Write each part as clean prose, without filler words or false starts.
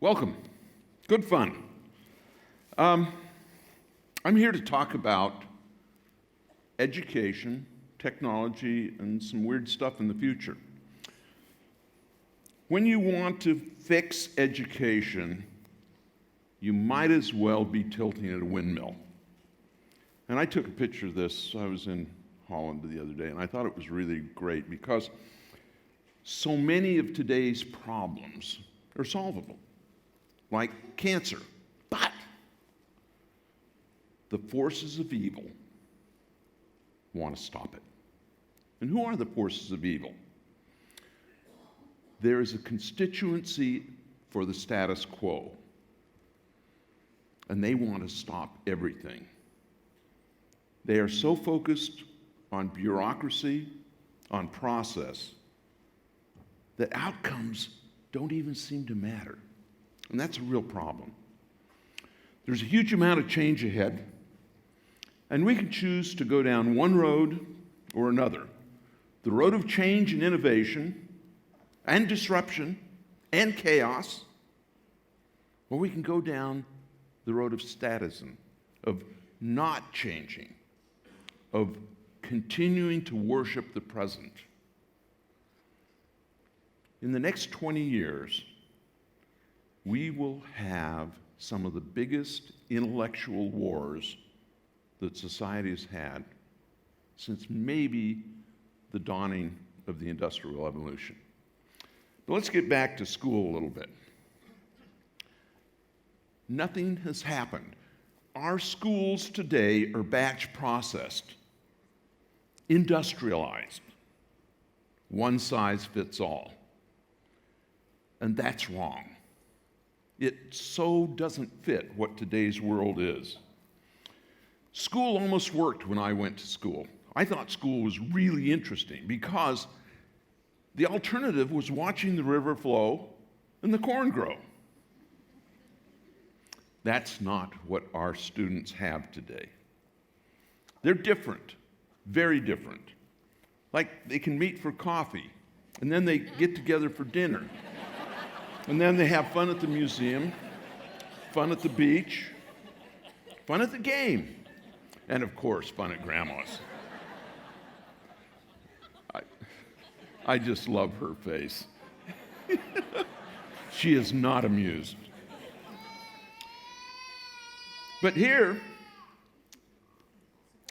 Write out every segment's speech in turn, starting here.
Welcome. Good fun. I'm here to talk about education, technology, and some weird stuff in the future. When you want to fix education, you might as well be tilting at a windmill. And I took a picture of this. I was in Holland the other day, and I thought it was really great because so many of today's problems are solvable, like cancer. But the forces of evil want to stop it. And who are the forces of evil? There is a constituency for the status quo, and they want to stop everything. They are so focused on bureaucracy, on process, that outcomes don't even seem to matter. And that's a real problem. There's a huge amount of change ahead, and we can choose to go down one road or another. The road of change and innovation, and disruption, and chaos, or we can go down the road of statism, of not changing, of continuing to worship the present. In the next 20 years, we will have some of the biggest intellectual wars that society has had since maybe the dawning of the Industrial Revolution. But let's get back to school a little bit. Nothing has happened. Our schools today are batch processed, industrialized, one size fits all. And that's wrong. It so doesn't fit what today's world is. School almost worked when I went to school. I thought school was really interesting because the alternative was watching the river flow and the corn grow. That's not what our students have today. They're different, very different. Like they can meet for coffee, and then they get together for dinner. And then they have fun at the museum, fun at the beach, fun at the game, and of course, fun at Grandma's. I just love her face. She is not amused. But here,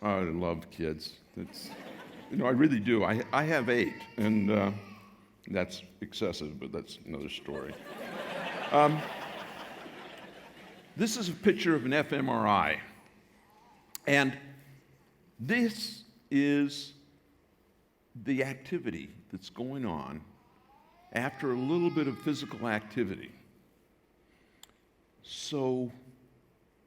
I love kids. I really do. I have 8, and that's excessive, but that's another story. This is a picture of an fMRI. And this is the activity that's going on after a little bit of physical activity. So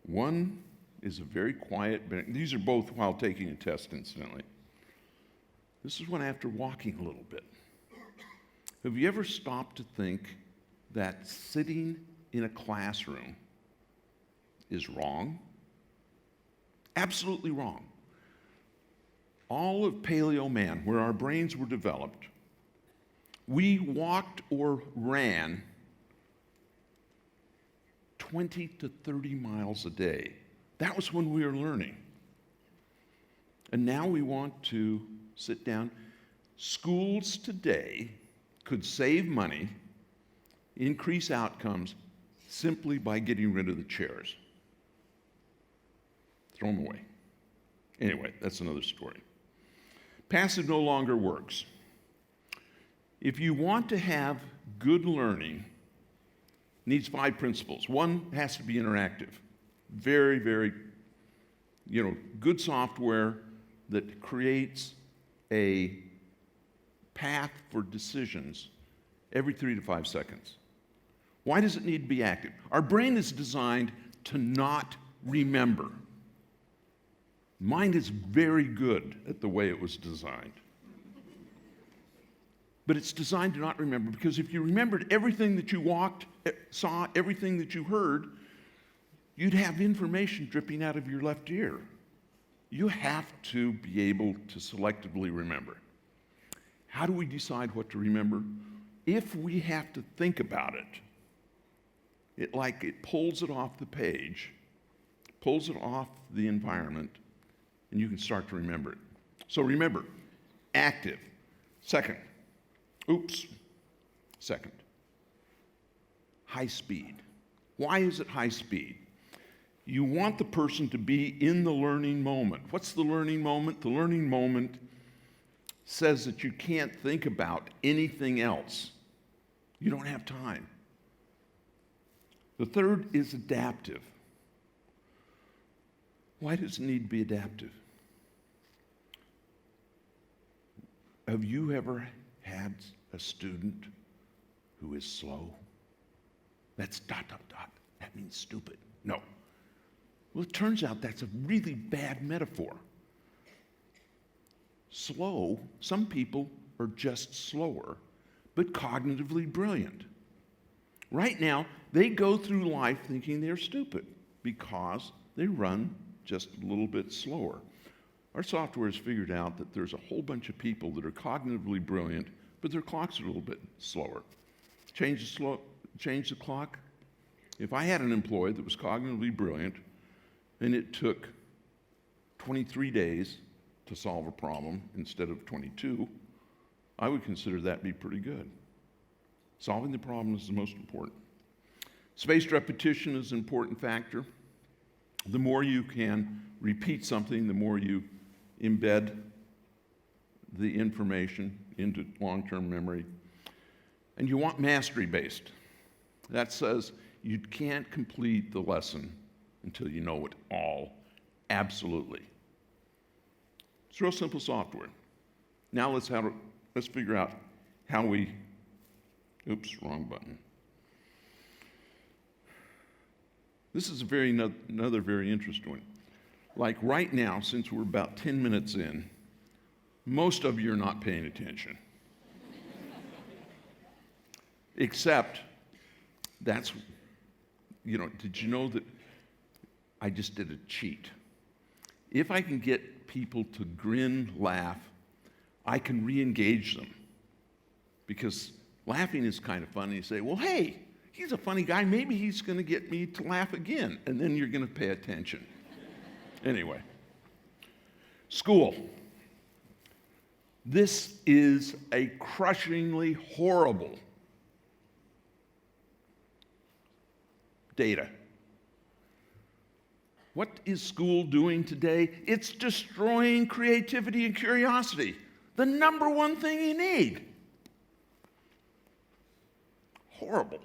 one is a very quiet, these are both while taking a test, incidentally. This is one after walking a little bit. Have you ever stopped to think that sitting in a classroom is wrong? Absolutely wrong. All of Paleo Man, where our brains were developed, we walked or ran 20 to 30 miles a day. That was when we were learning. And now we want to sit down. Schools today could save money, increase outcomes, simply by getting rid of the chairs. Throw them away. Anyway, that's another story. Passive no longer works. If you want to have good learning, it needs 5 principles. One has to be interactive. Very, very, good software that creates a path for decisions every 3 to 5 seconds. Why does it need to be active? Our brain is designed to not remember. Mind is very good at the way it was designed. But it's designed to not remember, because if you remembered everything that you saw, everything that you heard, you'd have information dripping out of your left ear. You have to be able to selectively remember. How do we decide what to remember? If we have to think about it, it pulls it off the page, pulls it off the environment, and you can start to remember it. So remember, active. Second, high speed. Why is it high speed? You want the person to be in the learning moment. What's the learning moment? The learning moment says that you can't think about anything else. You don't have time. The third is adaptive. Why does it need to be adaptive? Have you ever had a student who is slow? That's ... That means stupid. No. Well, it turns out that's a really bad metaphor. Slow, some people are just slower, but cognitively brilliant. Right now, they go through life thinking they're stupid because they run just a little bit slower. Our software has figured out that there's a whole bunch of people that are cognitively brilliant, but their clocks are a little bit slower. Change the clock. If I had an employee that was cognitively brilliant, and it took 23 days to solve a problem instead of 22, I would consider that be pretty good. Solving the problem is the most important. Spaced repetition is an important factor. The more you can repeat something, the more you embed the information into long-term memory. And you want mastery-based. That says you can't complete the lesson until you know it all, absolutely. It's real simple software. Now let's figure out how we, wrong button. This is another very interesting one. Like right now, since we're about 10 minutes in, most of you are not paying attention. Except, did you know that I just did a cheat? If I can get people to grin, laugh, I can re-engage them. Because laughing is kind of fun. You say, well, hey, he's a funny guy. Maybe he's going to get me to laugh again. And then you're going to pay attention. Anyway, school. This is a crushingly horrible data. What is school doing today? It's destroying creativity and curiosity, the number one thing you need. Horrible.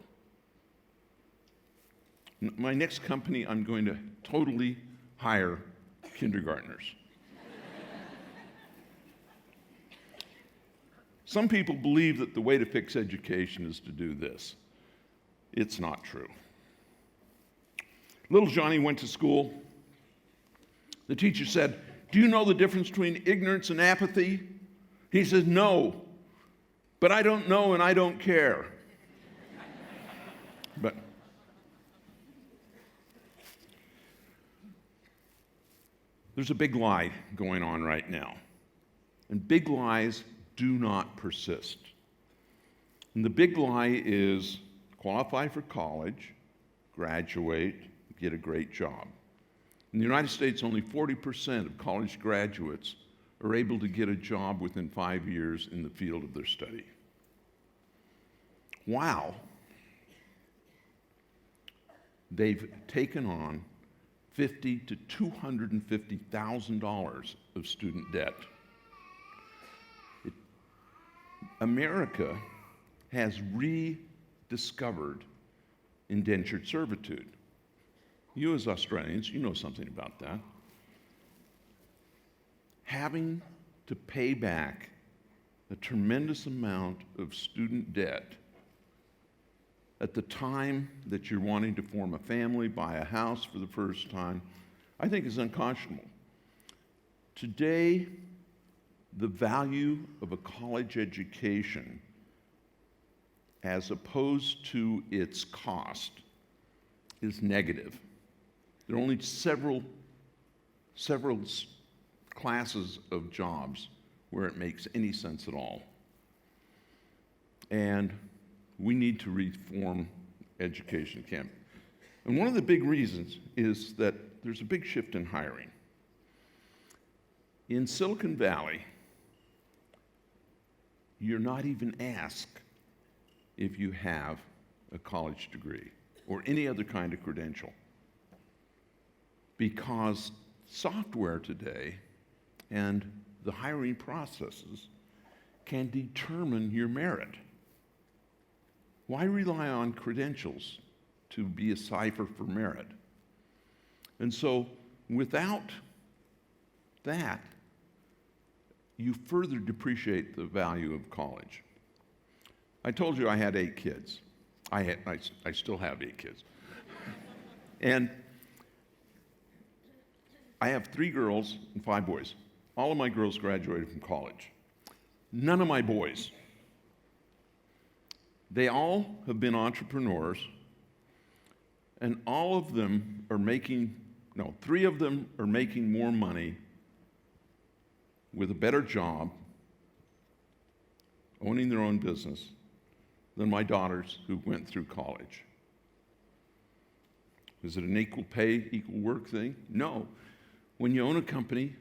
My next company, I'm going to totally hire kindergartners. Some people believe that the way to fix education is to do this. It's not true. Little Johnny went to school. The teacher said, "Do you know the difference between ignorance and apathy?" He says, "No, but I don't know and I don't care." But there's a big lie going on right now. And big lies do not persist. And the big lie is qualify for college, graduate, get a great job. In the United States, only 40% of college graduates are able to get a job within 5 years in the field of their study. Wow. They've taken on $50,000 to $250,000 of student debt. America has rediscovered indentured servitude. You as Australians, you know something about that. Having to pay back a tremendous amount of student debt at the time that you're wanting to form a family, buy a house for the first time, I think is unconscionable. Today, the value of a college education as opposed to its cost is negative. There are only several classes of jobs where it makes any sense at all. And we need to reform education camp. And one of the big reasons is that there's a big shift in hiring. In Silicon Valley, you're not even asked if you have a college degree or any other kind of credential, because software today and the hiring processes can determine your merit. Why rely on credentials to be a cipher for merit? And so without that, you further depreciate the value of college. I told you I had 8 kids. I still have 8 kids. And I have 3 girls and 5 boys. All of my girls graduated from college. None of my boys. They all have been entrepreneurs, and all of them are making, 3 of them are making more money with a better job, owning their own business, than my daughters who went through college. Is it an equal pay, equal work thing? No. When you own a company,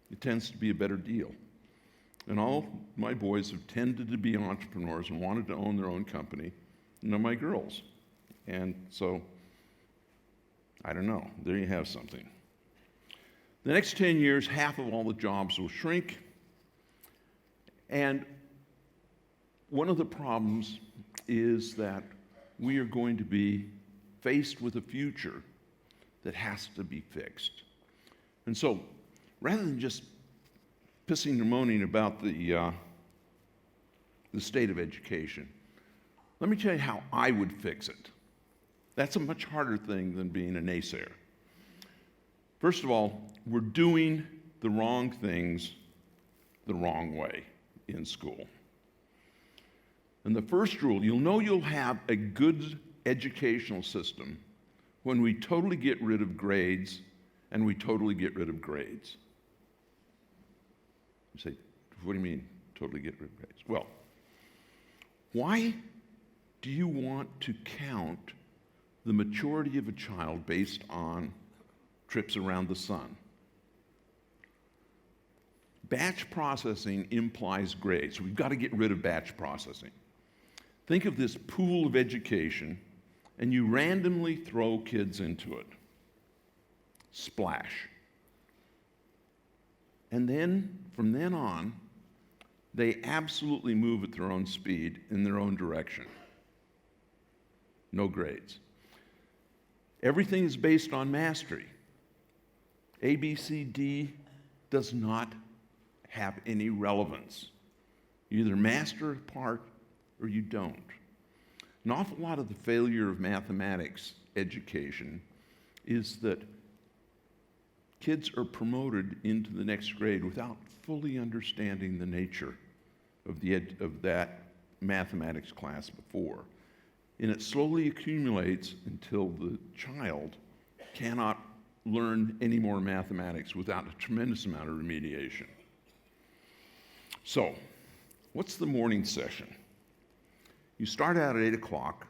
it tends to be a better deal. And all my boys have tended to be entrepreneurs and wanted to own their own company, and my girls. And so, I don't know, there you have something. The next 10 years, half of all the jobs will shrink. And one of the problems is that we are going to be faced with a future that has to be fixed. And so, rather than just pissing and moaning about the state of education, let me tell you how I would fix it. That's a much harder thing than being a naysayer. First of all, we're doing the wrong things the wrong way in school. And the first rule, you'll know you'll have a good educational system when we totally get rid of grades and we totally get rid of grades. You say, what do you mean, totally get rid of grades? Well, why do you want to count the maturity of a child based on trips around the sun? Batch processing implies grades. We've got to get rid of batch processing. Think of this pool of education, and you randomly throw kids into it. Splash. And then, from then on, they absolutely move at their own speed in their own direction. No grades. Everything is based on mastery. A, B, C, D does not have any relevance. You either master a part or you don't. An awful lot of the failure of mathematics education is that kids are promoted into the next grade without fully understanding the nature of that mathematics class before. And it slowly accumulates until the child cannot learn any more mathematics without a tremendous amount of remediation. So, what's the morning session? You start out at 8 o'clock,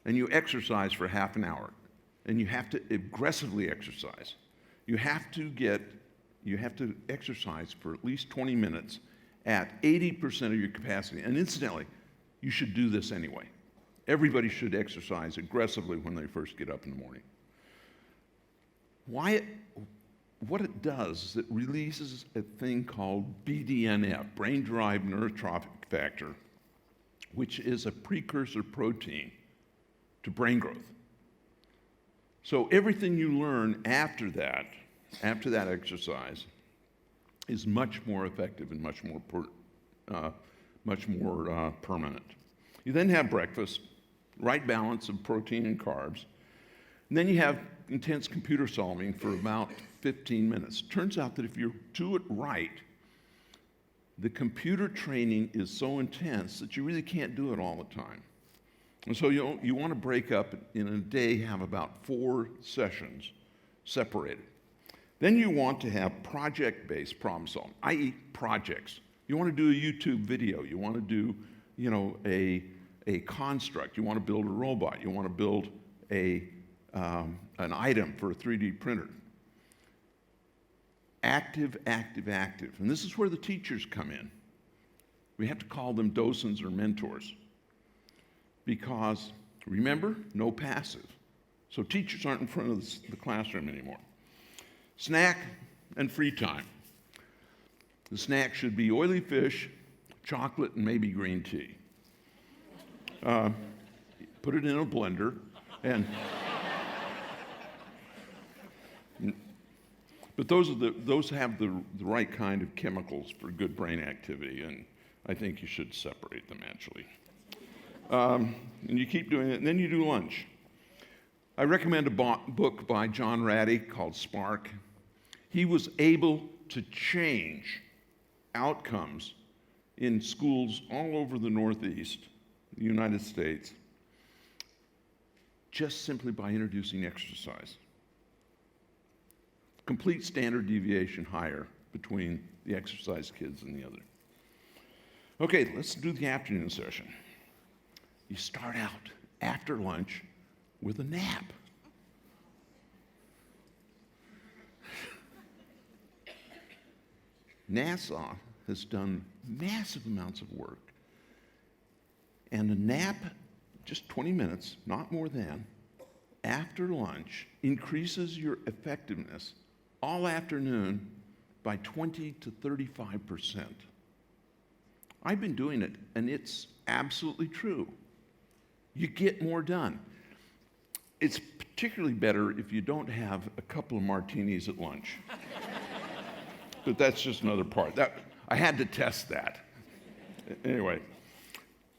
and you exercise for half an hour, and you have to aggressively exercise. You have to exercise for at least 20 minutes at 80% of your capacity. And incidentally, you should do this anyway. Everybody should exercise aggressively when they first get up in the morning. What it does is it releases a thing called BDNF, brain-derived neurotrophic factor, which is a precursor protein to brain growth. So everything you learn after that exercise, is much more effective and much more permanent. You then have breakfast, right balance of protein and carbs, and then you have intense computer solving for about 15 minutes. Turns out that if you do it right, the computer training is so intense that you really can't do it all the time. And so you want to break up in a day, have about 4 sessions separated. Then you want to have project-based problem solving, i.e. projects. You want to do a YouTube video. You want to do, a construct. You want to build a robot. You want to build an item for a 3D printer. Active, active, active. And this is where the teachers come in. We have to call them docents or mentors. Because, remember, no passive. So teachers aren't in front of the classroom anymore. Snack and free time. The snack should be oily fish, chocolate, and maybe green tea. Put it in a blender and... But those have the right kind of chemicals for good brain activity, and I think you should separate them, actually. And you keep doing it, and then you do lunch. I recommend a book by John Ratty called Spark. He was able to change outcomes in schools all over the Northeast, the United States, just simply by introducing exercise. Complete standard deviation higher between the exercise kids and the other. Okay, let's do the afternoon session. You start out after lunch with a nap. NASA has done massive amounts of work, and a nap, just 20 minutes, not more than, after lunch increases your effectiveness all afternoon by 20 to 35%. I've been doing it, and it's absolutely true. You get more done. It's particularly better if you don't have a couple of martinis at lunch. But that's just another part. I had to test that. Anyway,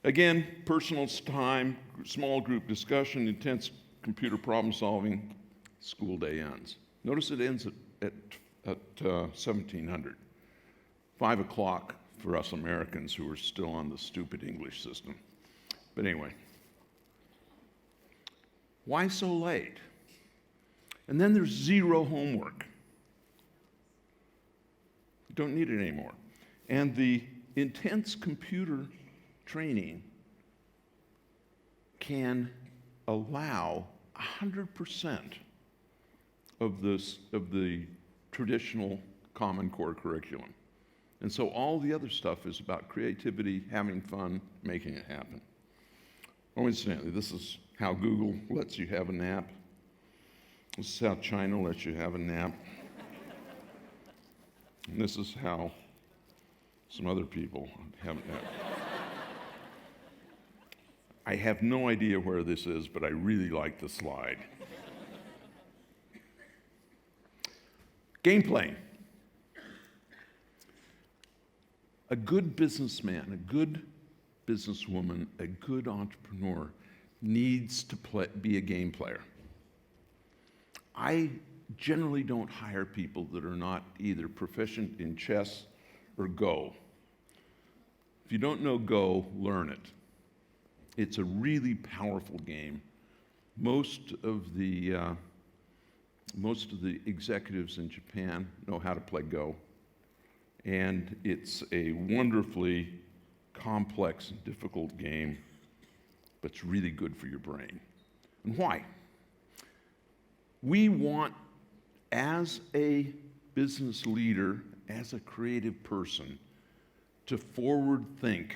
again, personal time, small group discussion, intense computer problem solving, school day ends. Notice it ends at 1700. 5 o'clock for us Americans who are still on the stupid English system. But anyway, why so late? And then there's zero homework. You don't need it anymore. And the intense computer training can allow 100% of the traditional Common Core curriculum. And so all the other stuff is about creativity, having fun, making it happen. Oh, incidentally, this is how Google lets you have a nap. This is how China lets you have a nap. And this is how some other people have a nap. I have no idea where this is, but I really like the slide. Game playing. A good businessman, a good businesswoman, a good entrepreneur needs to be a game player. I generally don't hire people that are not either proficient in chess or Go. If you don't know Go, learn it. It's a really powerful game. Most of the executives in Japan know how to play Go. And it's a wonderfully complex and difficult game, but it's really good for your brain. And why? We want, as a business leader, as a creative person, to forward think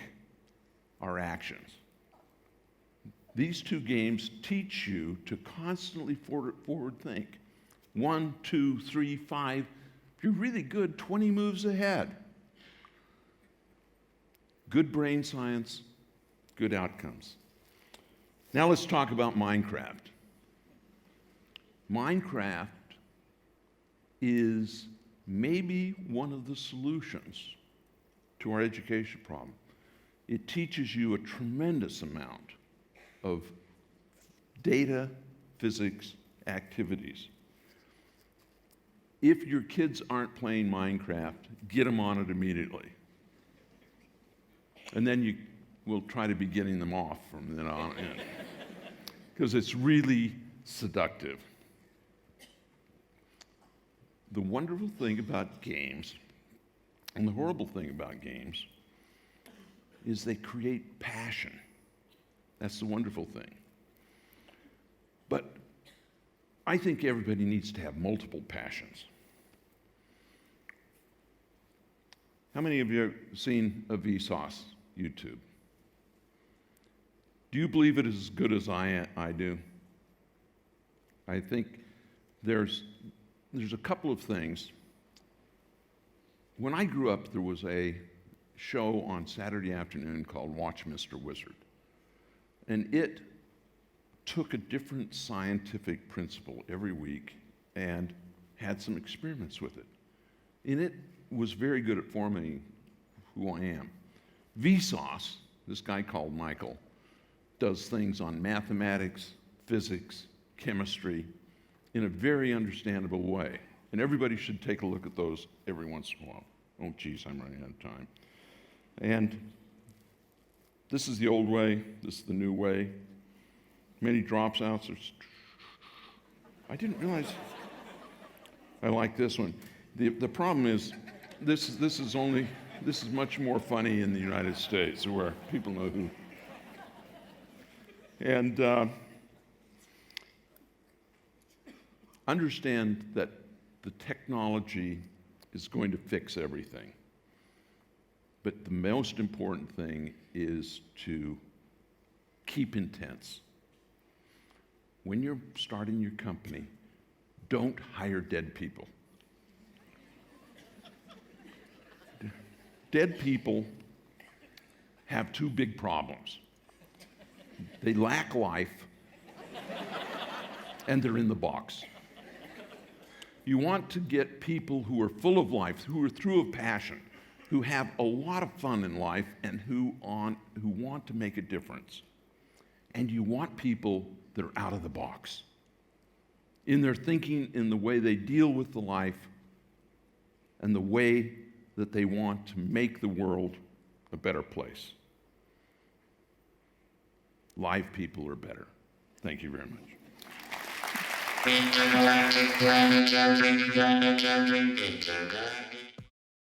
our actions. These two games teach you to constantly forward think. 1, 2, 3, 5. If you're really good, 20 moves ahead. Good brain science, good outcomes. Now let's talk about Minecraft. Minecraft is maybe one of the solutions to our education problem. It teaches you a tremendous amount of data, physics, activities. If your kids aren't playing Minecraft, get them on it immediately. And then you will try to be getting them off from then on in. Because it's really seductive. The wonderful thing about games, and the horrible thing about games, is they create passion. That's the wonderful thing. But I think everybody needs to have multiple passions. How many of you have seen a Vsauce YouTube? Do you believe it is as good as I do? I think there's a couple of things. When I grew up, there was a show on Saturday afternoon called Watch Mr. Wizard. And it took a different scientific principle every week and had some experiments with it. And it was very good at forming who I am. Vsauce, this guy called Michael, does things on mathematics, physics, chemistry in a very understandable way. And everybody should take a look at those every once in a while. Oh, geez, I'm running out of time. And this is the old way, this is the new way. Many dropouts. I didn't realize I like this one. The problem is, this is much more funny in the United States, where people know who. And understand that the technology is going to fix everything. But the most important thing is to keep intense. When you're starting your company, don't hire dead people. Dead people have two big problems. They lack life, and they're in the box. You want to get people who are full of life, who are through of passion, who have a lot of fun in life, and who want to make a difference. And you want people that are out of the box in their thinking, in the way they deal with the life, and the way that they want to make the world a better place. Live people are better. Thank you very much. Intergalactic planetary.